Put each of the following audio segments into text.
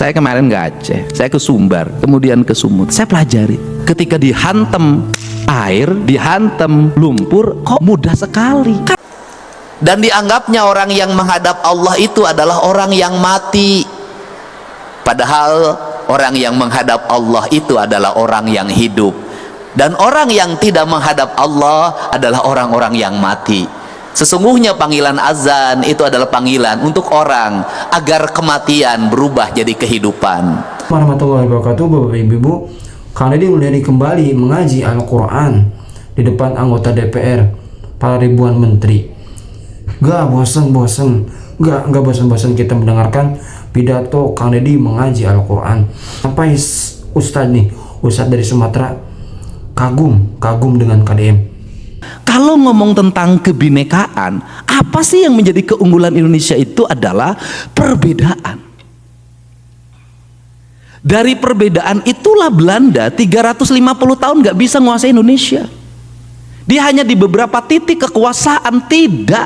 Saya kemarin ke Aceh, saya ke Sumbar, kemudian ke Sumut. Saya pelajari, ketika dihantam air, dihantam lumpur, kok mudah sekali. Dan dianggapnya orang yang menghadap Allah itu adalah orang yang mati. Padahal orang yang menghadap Allah itu adalah orang yang hidup. Dan orang yang tidak menghadap Allah adalah orang-orang yang mati. Sesungguhnya panggilan azan itu adalah panggilan untuk orang agar kematian berubah jadi kehidupan. Warahmatullahi wabarakatuh. Bapak Ibu, kali ini mulai kembali mengaji Al-Quran di depan anggota DPR, para ribuan menteri. Gak bosan-bosan kita mendengarkan pidato Kang Deddy mengaji Al-Quran. Sampai Ustadz nih, Ustadz dari Sumatera kagum dengan KDM. Kalau ngomong tentang kebinekaan, apa sih yang menjadi keunggulan Indonesia itu adalah perbedaan. Dari perbedaan itulah Belanda 350 tahun gak bisa menguasai Indonesia. Dia hanya di beberapa titik kekuasaan, tidak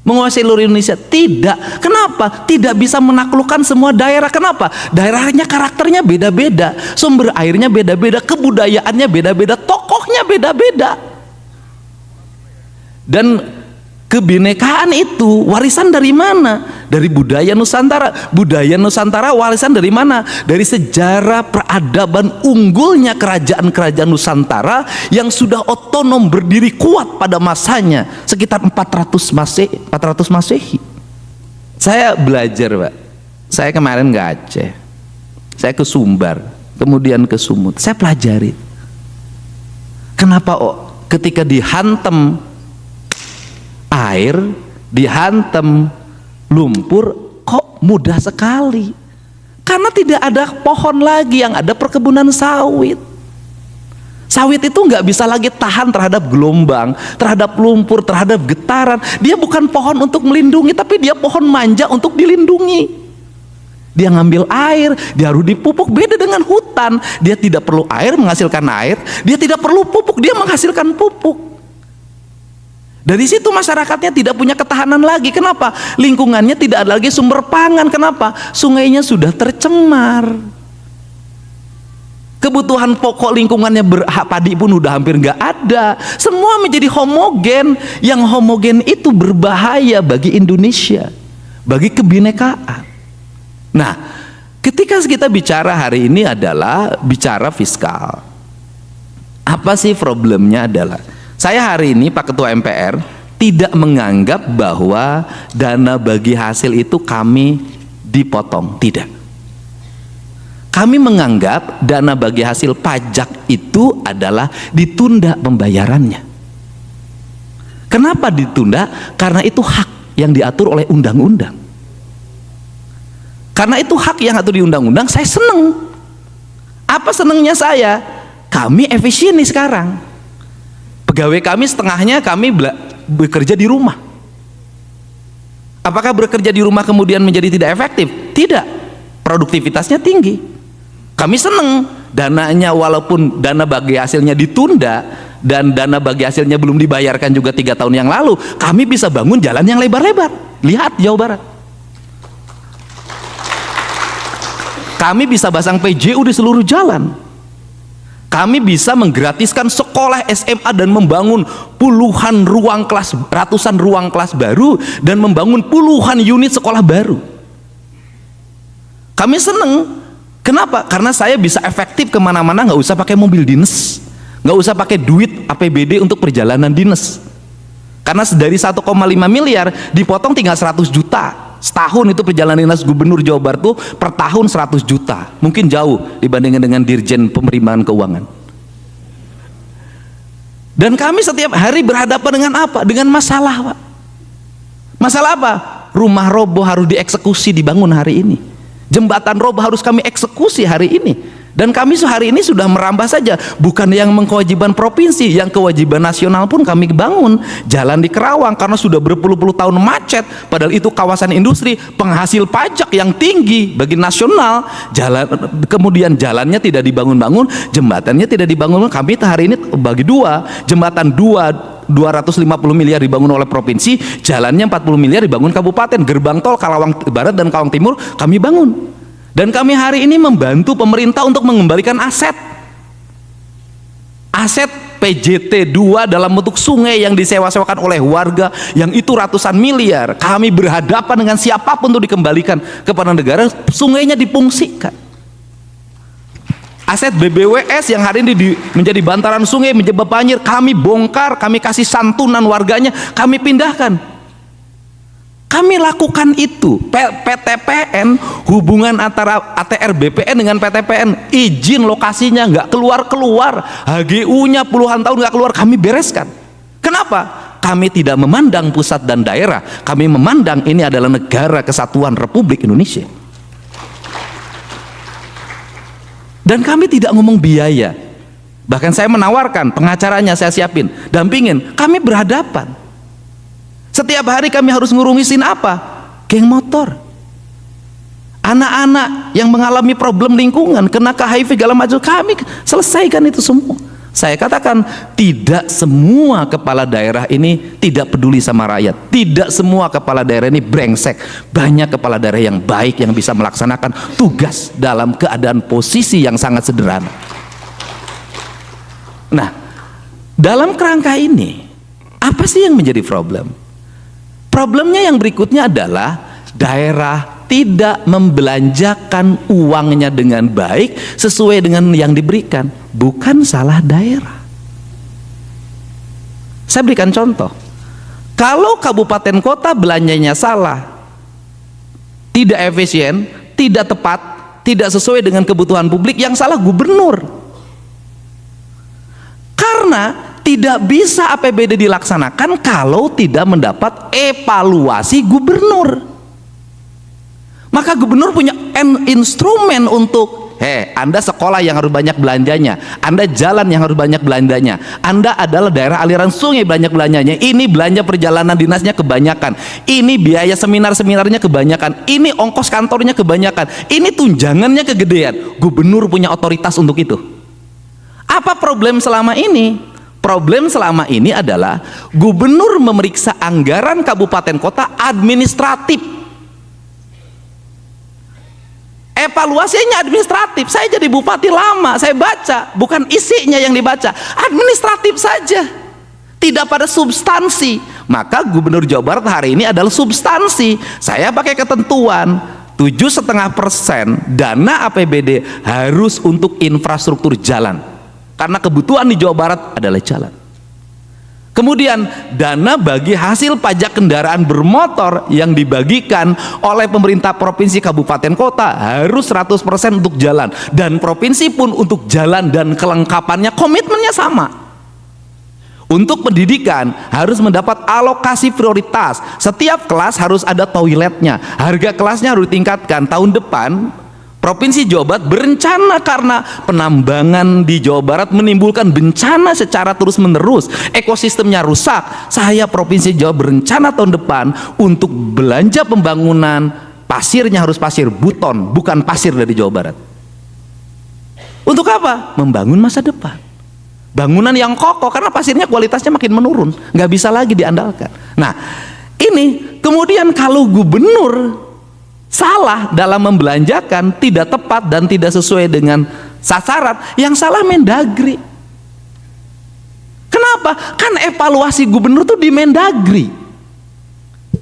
menguasai seluruh Indonesia, tidak. Kenapa? Tidak bisa menaklukkan semua daerah. Kenapa? Daerahnya karakternya beda-beda, sumber airnya beda-beda, kebudayaannya beda-beda, tokohnya beda-beda. Dan kebinekaan itu warisan dari mana? Dari budaya Nusantara. Budaya Nusantara warisan dari mana? Dari sejarah peradaban unggulnya kerajaan-kerajaan Nusantara yang sudah otonom berdiri kuat pada masanya sekitar 400 Masehi. Saya belajar, Pak. Saya kemarin ke Aceh, saya ke Sumbar, kemudian ke Sumut. Saya pelajari kenapa ketika dihantam air, dihantam lumpur, kok mudah sekali. Karena tidak ada pohon lagi, yang ada perkebunan sawit. Sawit itu nggak bisa lagi tahan terhadap gelombang, terhadap lumpur, terhadap getaran. Dia bukan pohon untuk melindungi, tapi dia pohon manja untuk dilindungi. Dia ngambil air, dia harus dipupuk. Beda dengan hutan, dia tidak perlu air menghasilkan air, dia tidak perlu pupuk, dia menghasilkan pupuk. Dari situ masyarakatnya tidak punya ketahanan lagi. Kenapa? Lingkungannya tidak ada lagi sumber pangan. Kenapa? Sungainya sudah tercemar. Kebutuhan pokok lingkungannya padi pun udah hampir nggak ada. Semua menjadi homogen. Yang homogen itu berbahaya bagi Indonesia, bagi kebinekaan. Nah, ketika kita bicara hari ini adalah bicara fiskal. Apa sih problemnya adalah, saya hari ini Pak Ketua MPR tidak menganggap bahwa dana bagi hasil itu kami dipotong, tidak. Kami menganggap dana bagi hasil pajak itu adalah ditunda pembayarannya. Kenapa ditunda? Karena itu hak yang diatur oleh undang-undang. Karena itu hak yang diatur di undang-undang, saya seneng. Apa senengnya saya? Kami efisien nih sekarang. Pegawai kami setengahnya kami bekerja di rumah. Apakah bekerja di rumah kemudian menjadi tidak efektif? Tidak. Produktivitasnya tinggi. Kami seneng dananya, walaupun dana bagi hasilnya ditunda dan dana bagi hasilnya belum dibayarkan juga 3 tahun yang lalu, kami bisa bangun jalan yang lebar-lebar. Lihat Jawa Barat. Kami bisa pasang PJU di seluruh jalan. Kami bisa menggratiskan sekolah SMA dan membangun puluhan ruang kelas, ratusan ruang kelas baru, dan membangun puluhan unit sekolah baru. Kami seneng. Kenapa? Karena saya bisa efektif kemana-mana, nggak usah pakai mobil dinas, nggak usah pakai duit APBD untuk perjalanan dinas. Karena dari 1,5 miliar dipotong tinggal 100 juta. Setahun itu perjalanan dinas gubernur Jawa Barat tuh per tahun 100 juta. Mungkin jauh dibandingkan dengan Dirjen Penerimaan Keuangan. Dan kami setiap hari berhadapan dengan apa? Dengan masalah, Pak. Masalah apa? Rumah roboh harus dieksekusi, dibangun hari ini. Jembatan roboh harus kami eksekusi hari ini. Dan kami hari ini sudah merambah saja, bukan yang kewajiban provinsi, yang kewajiban nasional pun kami bangun. Jalan di Kerawang karena sudah berpuluh-puluh tahun macet, padahal itu kawasan industri penghasil pajak yang tinggi bagi nasional. Kemudian jalannya tidak dibangun-bangun, jembatannya tidak dibangun. Kami hari ini bagi dua, jembatan 250 miliar dibangun oleh provinsi, jalannya 40 miliar dibangun kabupaten. Gerbang tol Karawang Barat dan Karawang Timur kami bangun. Dan kami hari ini membantu pemerintah untuk mengembalikan aset PJT 2 dalam bentuk sungai yang disewa-sewakan oleh warga yang itu ratusan miliar. Kami berhadapan dengan siapapun untuk dikembalikan kepada negara, sungainya dipungsikan. Aset BBWS yang hari ini menjadi bantaran sungai, menjadi banjir, kami bongkar, kami kasih santunan warganya, kami pindahkan. Kami lakukan itu. PTPN, hubungan antara ATR BPN dengan PTPN, izin lokasinya nggak keluar-keluar, HGU-nya puluhan tahun nggak keluar, kami bereskan. Kenapa? Kami tidak memandang pusat dan daerah, kami memandang ini adalah negara kesatuan Republik Indonesia. Dan kami tidak ngomong biaya, bahkan saya menawarkan pengacaranya, saya siapin, dampingin, kami berhadapan. Setiap hari kami harus ngurusin apa? Geng motor, anak-anak yang mengalami problem lingkungan, kena ke HIV segala macam, kami selesaikan itu semua. Saya katakan, tidak semua kepala daerah ini tidak peduli sama rakyat, tidak semua kepala daerah ini brengsek. Banyak kepala daerah yang baik yang bisa melaksanakan tugas dalam keadaan posisi yang sangat sederhana. Nah, dalam kerangka ini apa sih yang menjadi problem? Problemnya yang berikutnya adalah daerah tidak membelanjakan uangnya dengan baik sesuai dengan yang diberikan. Bukan salah daerah. Saya berikan contoh. Kalau kabupaten kota belanjanya salah, tidak efisien, tidak tepat, tidak sesuai dengan kebutuhan publik, yang salah gubernur. Karena tidak bisa APBD dilaksanakan kalau tidak mendapat evaluasi gubernur. Maka gubernur punya instrumen untuk, Anda sekolah yang harus banyak belanjanya, Anda jalan yang harus banyak belanjanya, Anda adalah daerah aliran sungai banyak belanjanya, ini belanja perjalanan dinasnya kebanyakan, ini biaya seminar-seminarnya kebanyakan, ini ongkos kantornya kebanyakan, ini tunjangannya kegedean. Gubernur punya otoritas untuk itu. Apa problem selama ini? Problem selama ini adalah gubernur memeriksa anggaran kabupaten kota administratif. Evaluasinya administratif. Saya jadi bupati lama, saya baca, bukan isinya yang dibaca, administratif saja, tidak pada substansi. Maka gubernur Jawa Barat hari ini adalah substansi. Saya pakai ketentuan 7,5% dana APBD harus untuk infrastruktur jalan, karena kebutuhan di Jawa Barat adalah jalan. Kemudian dana bagi hasil pajak kendaraan bermotor yang dibagikan oleh pemerintah provinsi kabupaten kota harus 100% untuk jalan, dan provinsi pun untuk jalan dan kelengkapannya komitmennya sama. Untuk pendidikan harus mendapat alokasi prioritas, setiap kelas harus ada toiletnya, harga kelasnya harus ditingkatkan. Tahun depan Provinsi Jawa Barat berencana, karena penambangan di Jawa Barat menimbulkan bencana secara terus-menerus, ekosistemnya rusak. Saya Provinsi Jawa berencana tahun depan untuk belanja pembangunan, pasirnya harus pasir buton, bukan pasir dari Jawa Barat. Untuk apa? Membangun masa depan, bangunan yang kokoh, karena pasirnya kualitasnya makin menurun, nggak bisa lagi diandalkan. Nah, ini kemudian kalau gubernur salah dalam membelanjakan, tidak tepat dan tidak sesuai dengan sasaran, yang salah Mendagri. Kenapa? Kan evaluasi gubernur tuh di Mendagri.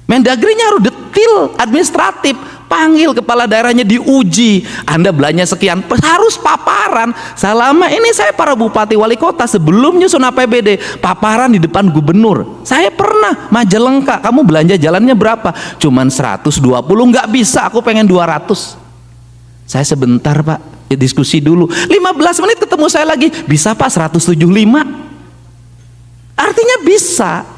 Mendagrinya harus detil, administratif, panggil kepala daerahnya, diuji. Anda belanja sekian, harus paparan. Selama ini saya para bupati wali kota sebelum nyusun APBD, paparan di depan gubernur. Saya pernah Majalengka, kamu belanja jalannya berapa? Cuman 120, nggak bisa, aku pengen 200. Saya sebentar Pak, diskusi dulu. 15 menit ketemu saya lagi, bisa Pak 175. Artinya bisa.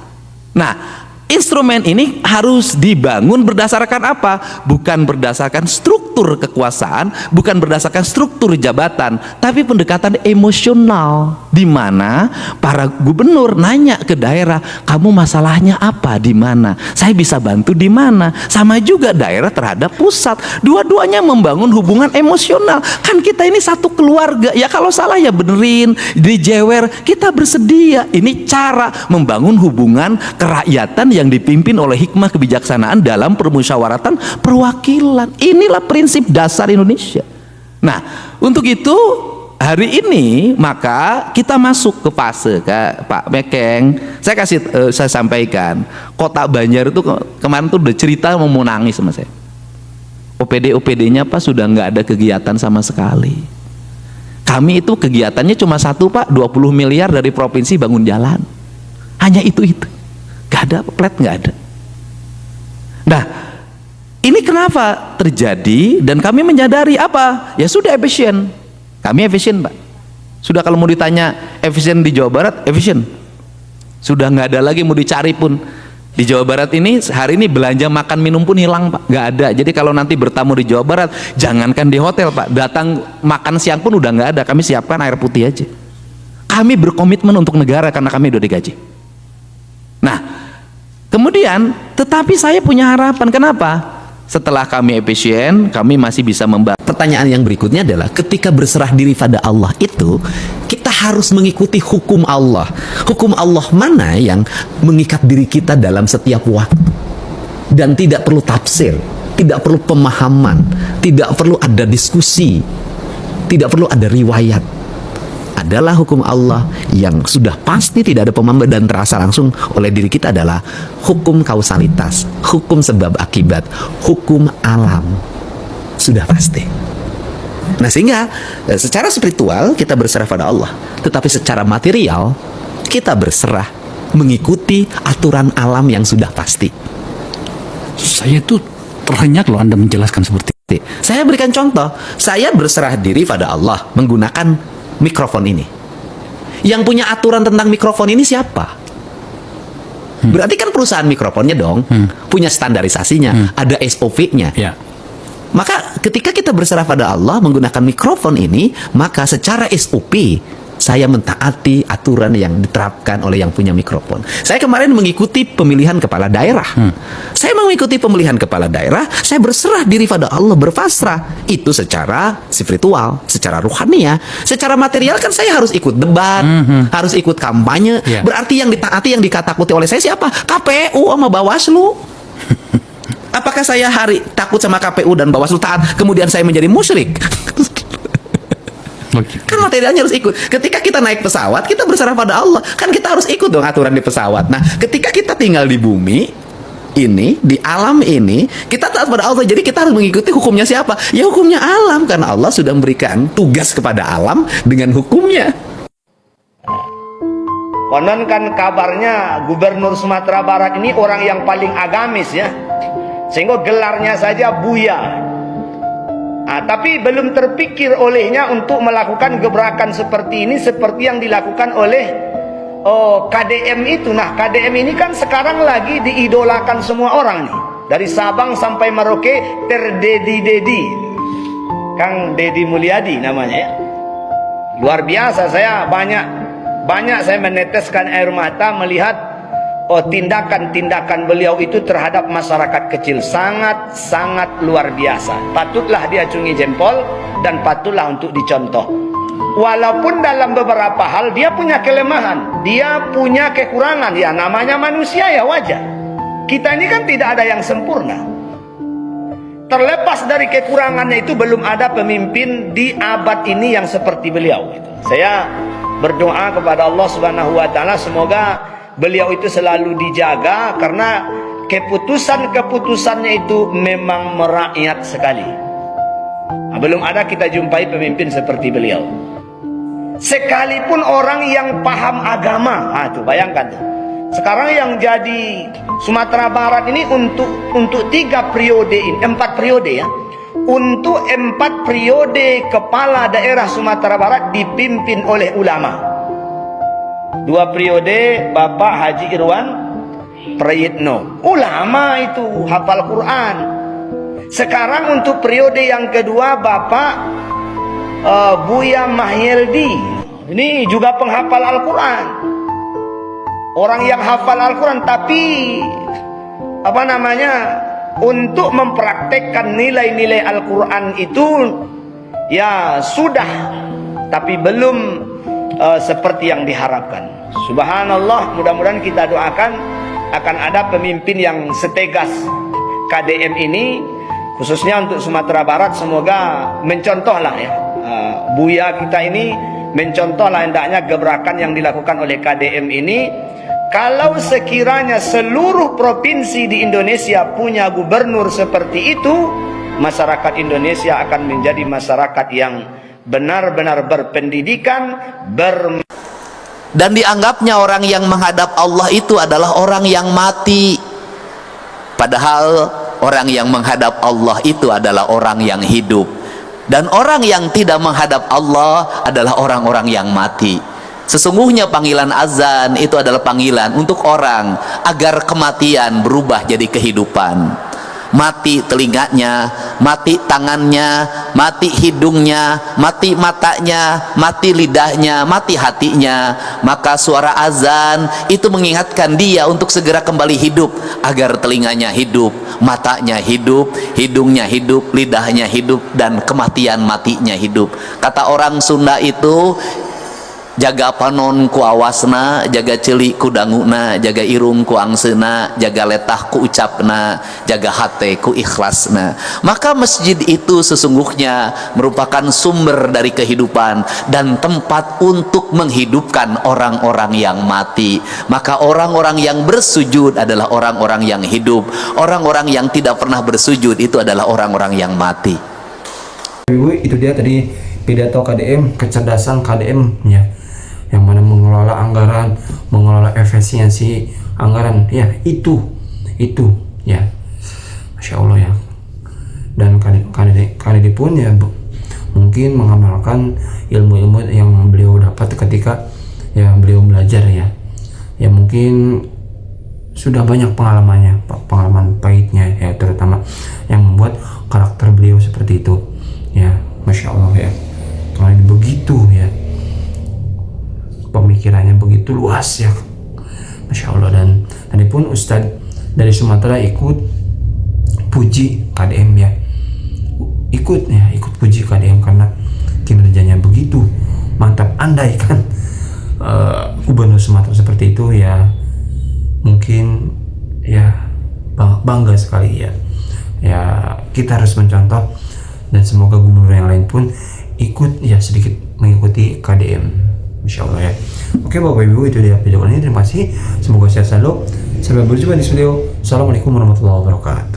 Nah, instrumen ini harus dibangun berdasarkan apa? Bukan berdasarkan struktur kekuasaan, bukan berdasarkan struktur jabatan, tapi pendekatan emosional, di mana para gubernur nanya ke daerah, kamu masalahnya apa, di mana? Saya bisa bantu di mana? Sama juga daerah terhadap pusat. Dua-duanya membangun hubungan emosional. Kan kita ini satu keluarga. Ya kalau salah ya benerin, dijewer, kita bersedia. Ini cara membangun hubungan kerakyatan yang dipimpin oleh hikmah kebijaksanaan dalam permusyawaratan perwakilan. Inilah prinsip dasar Indonesia. Nah, untuk itu hari ini maka kita masuk ke fase Pak Mekeng. Saya sampaikan, Kota Banjar itu kemarin tuh udah cerita mau nangis sama saya. OPD-OPD-nya Pak sudah nggak ada kegiatan sama sekali. Kami itu kegiatannya cuma satu Pak, 20 miliar dari provinsi bangun jalan. Hanya itu. Nggak ada, plat nggak ada. Nah, ini kenapa terjadi dan kami menyadari apa? Ya sudah efisien. Kami efisien Pak. Sudah kalau mau ditanya efisien di Jawa Barat, efisien. Sudah nggak ada lagi mau dicari pun. Di Jawa Barat ini hari ini belanja makan minum pun hilang Pak, nggak ada. Jadi kalau nanti bertamu di Jawa Barat, jangankan di hotel Pak, datang makan siang pun udah nggak ada. Kami siapkan air putih aja. Kami berkomitmen untuk negara karena kami udah digaji. Nah, kemudian tetapi saya punya harapan. Kenapa? Setelah kami efisien, kami masih bisa membantu. Pertanyaan yang berikutnya adalah ketika berserah diri pada Allah itu kita harus mengikuti hukum Allah. Hukum Allah mana yang mengikat diri kita dalam setiap waktu dan tidak perlu tafsir, tidak perlu pemahaman, tidak perlu ada diskusi, tidak perlu ada riwayat. Adalah hukum Allah yang sudah pasti tidak ada pemahaman dan terasa langsung oleh diri kita adalah hukum kausalitas, hukum sebab akibat, hukum alam. Sudah pasti. Nah, sehingga secara spiritual kita berserah pada Allah, tetapi secara material kita berserah mengikuti aturan alam yang sudah pasti. Saya tuh terhenyak loh Anda menjelaskan seperti itu. Saya berikan contoh, saya berserah diri pada Allah menggunakan mikrofon ini. Yang punya aturan tentang mikrofon ini siapa? Berarti kan perusahaan mikrofonnya dong, punya standarisasinya, ada SOP-nya. Ya. Maka ketika kita berserah pada Allah menggunakan mikrofon ini, maka secara SOP saya mentaati aturan yang diterapkan oleh yang punya mikrofon. Saya kemarin mengikuti pemilihan kepala daerah. Saya mengikuti pemilihan kepala daerah, saya berserah diri pada Allah, berpasrah. Itu secara spiritual, secara ruhania. Secara material kan saya harus ikut debat, harus ikut kampanye. Yeah. Berarti yang ditaati, yang dikatakuti oleh saya siapa? KPU sama Bawaslu. Apakah saya takut sama KPU dan Bawaslu taat, kemudian saya menjadi musyrik? Kan materialnya harus ikut. Ketika kita naik pesawat, kita berserah pada Allah. Kan kita harus ikut dong aturan di pesawat. Nah, ketika kita tinggal di bumi ini, di alam ini, kita taat pada Allah. Jadi kita harus mengikuti hukumnya siapa? Ya hukumnya alam, karena Allah sudah memberikan tugas kepada alam dengan hukumnya. Konon kan kabarnya Gubernur Sumatera Barat ini orang yang paling agamis ya, sehingga gelarnya saja Buya. Tapi belum terpikir olehnya untuk melakukan gebrakan seperti ini, seperti yang dilakukan oleh KDM itu. Nah, KDM ini kan sekarang lagi diidolakan semua orang nih, dari Sabang sampai Merauke, terdedi-dedi. Kang Deddy Mulyadi namanya ya. Luar biasa, saya banyak saya meneteskan air mata melihat tindakan-tindakan beliau itu terhadap masyarakat kecil sangat luar biasa. Patutlah diacungi jempol dan patutlah untuk dicontoh. Walaupun dalam beberapa hal dia punya kelemahan, dia punya kekurangan, ya namanya manusia ya wajar. Kita ini kan tidak ada yang sempurna. Terlepas dari kekurangannya itu, belum ada pemimpin di abad ini yang seperti beliau. Saya berdoa kepada Allah Subhanahu wa taala semoga beliau itu selalu dijaga, karena keputusan-keputusannya itu memang merakyat sekali. Belum ada kita jumpai pemimpin seperti beliau. Sekalipun orang yang paham agama, tuh bayangkan tuh. Sekarang yang jadi Sumatera Barat ini untuk 4 periode ya. Untuk 4 periode kepala daerah Sumatera Barat dipimpin oleh ulama. 2 periode Bapak Haji Irwan Prayitno, ulama itu, hafal Quran. Sekarang untuk periode yang kedua Bapak Buya Mahyeldi, ini juga penghafal Al-Quran. Orang yang hafal Al-Quran, tapi untuk mempraktekkan nilai-nilai Al-Quran itu ya sudah, tapi belum seperti yang diharapkan. Subhanallah, mudah-mudahan kita doakan akan ada pemimpin yang setegas KDM ini, khususnya untuk Sumatera Barat. Semoga mencontohlah ya, Buya kita ini mencontohlah hendaknya gebrakan yang dilakukan oleh KDM ini. Kalau sekiranya seluruh provinsi di Indonesia punya gubernur seperti itu, masyarakat Indonesia akan menjadi masyarakat yang benar-benar berpendidikan, dan dianggapnya orang yang menghadap Allah itu adalah orang yang mati. Padahal orang yang menghadap Allah itu adalah orang yang hidup. Dan orang yang tidak menghadap Allah adalah orang-orang yang mati. Sesungguhnya panggilan azan itu adalah panggilan untuk orang agar kematian berubah jadi kehidupan. Mati telinganya, mati tangannya, mati hidungnya, mati matanya, mati lidahnya, mati hatinya. Maka suara azan itu mengingatkan dia untuk segera kembali hidup, agar telinganya hidup, matanya hidup, hidungnya hidup, lidahnya hidup, dan kematian matinya hidup. Kata orang Sunda itu, jaga panon ku awasna, jaga celik ku danguna, jaga irung ku angsena, jaga letah ku ucapna, jaga hate ku ikhlasna. Maka masjid itu sesungguhnya merupakan sumber dari kehidupan dan tempat untuk menghidupkan orang-orang yang mati. Maka orang-orang yang bersujud adalah orang-orang yang hidup. Orang-orang yang tidak pernah bersujud itu adalah orang-orang yang mati. Ibu, itu dia tadi pidato KDM, kecerdasan KDM ya, yang mana mengelola anggaran, mengelola efisiensi anggaran, ya itu ya, Masya Allah ya. Dan Khalidi pun ya mungkin mengamalkan ilmu-ilmu yang beliau dapat ketika ya beliau belajar ya mungkin sudah banyak pengalaman pahitnya ya, terutama yang membuat karakter beliau seperti itu ya. Masya Allah ya, Khalidi begitu ya, pemikirannya begitu luas ya, Masya Allah. Dan tadi pun Ustadz dari Sumatera ikut puji KDM ya, ikut puji KDM karena kinerjanya begitu mantap. Andai kan Gubernur Sumatera seperti itu ya, mungkin ya bangga sekali ya. Kita harus mencontoh, dan semoga gubernur yang lain pun ikut ya sedikit mengikuti KDM, Insya Allah ya. Oke Bapak Ibu, itu dia video kali ini. Terima kasih, semoga sehat selalu. Sampai berjumpa di video. Assalamualaikum warahmatullahi wabarakatuh.